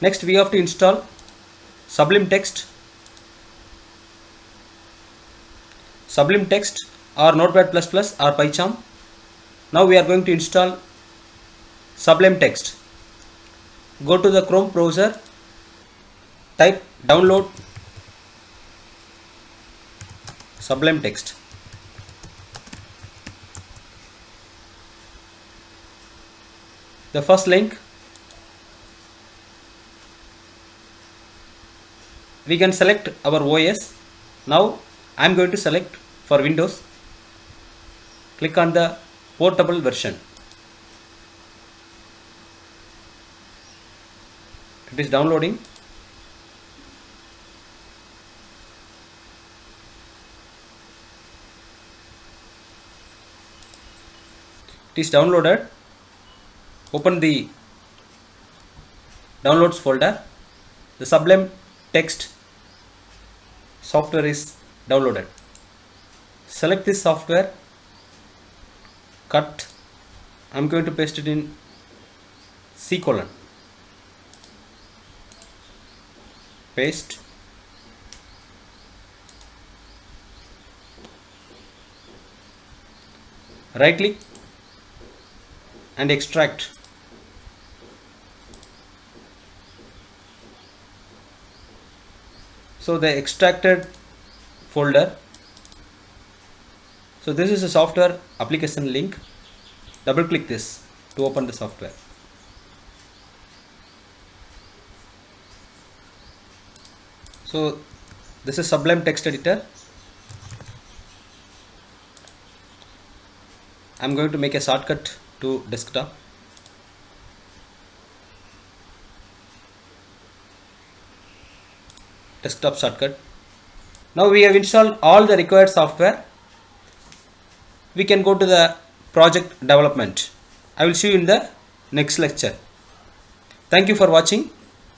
Next we have to install Sublime Text, or Notepad++ or PyCharm. Now we are going to install Sublime Text. Go to the Chrome browser, type download Sublime Text. The first link, we can select our OS. Now I am going to select for Windows. Click on the portable version. It is downloading. It is downloaded. Open the downloads folder. The Sublime Text software is downloaded. Select this software, cut. I am going to paste it in C:, paste. Right click and extract. So the extracted folder. So this is a software application link. Double click this to open the software. So this is Sublime Text Editor. I'm going to make a shortcut to desktop. Desktop shortcut. Now we have installed all the required software. We can go to the project development. I will see you in the next lecture. Thank you for watching.